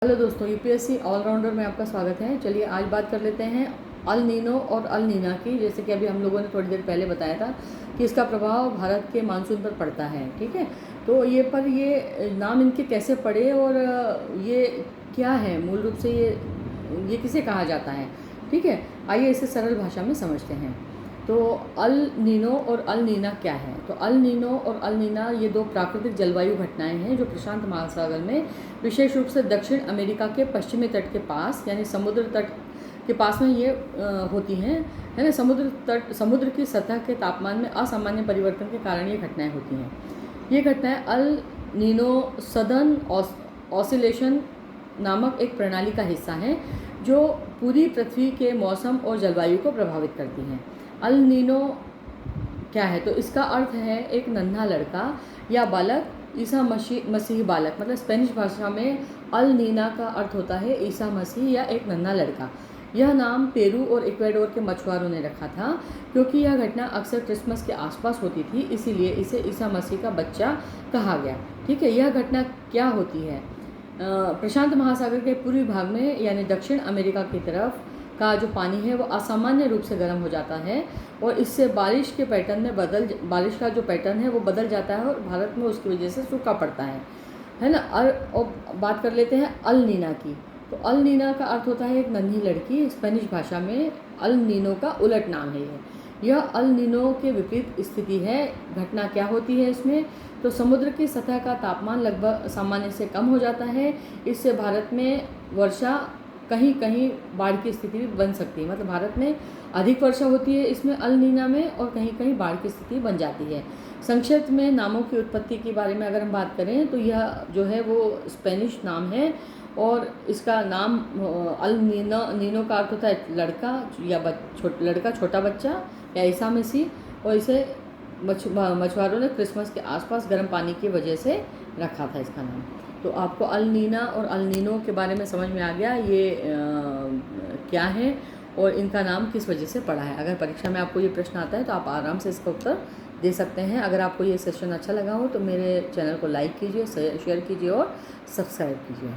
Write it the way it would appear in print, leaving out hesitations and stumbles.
Hello दोस्तों, UPSC allrounder में आपका स्वागत है। चलिए आज बात कर लेते हैं अल नीनो और अल नीना की। जैसे कि अभी हम लोगों ने थोड़ी देर पहले बताया था कि इसका प्रभाव भारत के मानसून पर पड़ता है। ठीक है, तो ये नाम इनके कैसे पड़े और ये क्या है, मूल रूप से ये किसे कहा जाता है। ठीक है, आइए इसे सरल भाषा में समझते हैं। तो अल नीनो और अल नीना क्या है। तो अल नीनो और अल नीना ये दो प्राकृतिक जलवायु घटनाएं हैं जो प्रशांत महासागर में, विशेष रूप से दक्षिण अमेरिका के पश्चिमी तट के पास, यानी समुद्र तट के पास में ये होती हैं, है ना। समुद्र की सतह के तापमान में असामान्य परिवर्तन के कारण ये घटनाएं होती हैं। ये घटनाएं अल नीनो सदर्न ऑसिलेशन नामक एक प्रणाली का हिस्सा हैं जो पूरी पृथ्वी के मौसम और जलवायु को प्रभावित करती हैं। अल नीनो क्या है, तो इसका अर्थ है एक नन्हा लड़का या बालक, ईसा मसीह बालक। मतलब स्पेनिश भाषा में अल नीना का अर्थ होता है ईसा मसीह या एक नन्हा लड़का। यह नाम पेरू और इक्वाडोर के मछुआरों ने रखा था क्योंकि यह घटना अक्सर क्रिसमस के आसपास होती थी, इसीलिए इसे ईसा मसीह का बच्चा कहा गया। ठीक है, यह घटना क्या होती है, प्रशांत महासागर के पूर्वी भाग में यानी दक्षिण अमेरिका की तरफ का जो पानी है वो असामान्य रूप से गर्म हो जाता है और इससे बारिश का जो पैटर्न है वो बदल जाता है और भारत में उसकी वजह से सूखा पड़ता है ना। और बात कर लेते हैं अल नीना की। तो अल नीना का अर्थ होता है एक नन्ही लड़की। स्पेनिश भाषा में अल नीनो का उलट नाम है यह अल नीनो के विपरीत स्थिति है। घटना क्या होती है इसमें, तो समुद्र की सतह का तापमान लगभग सामान्य से कम हो जाता है। इससे भारत में वर्षा, कहीं कहीं बाढ़ की स्थिति भी बन सकती है। मतलब भारत में अधिक वर्षा होती है इसमें अल नीना में, और कहीं कहीं बाढ़ की स्थिति बन जाती है। संक्षिप्त में नामों की उत्पत्ति के बारे में अगर हम बात करें तो यह जो है वो स्पेनिश नाम है और इसका नाम अल नीनो का अर्थ होता है लड़का या लड़का, छोटा बच्चा या ईसा मसीह। और इसे मछुआरों ने क्रिसमस के आसपास गर्म पानी की वजह से रखा था इसका नाम। तो आपको अल नीना और अल नीनो के बारे में समझ में आ गया ये क्या है और इनका नाम किस वजह से पड़ा है। अगर परीक्षा में आपको ये प्रश्न आता है तो आप आराम से इसका उत्तर दे सकते हैं। अगर आपको ये सेशन अच्छा लगा हो तो मेरे चैनल को लाइक कीजिए, शेयर कीजिए और सब्सक्राइब कीजिए।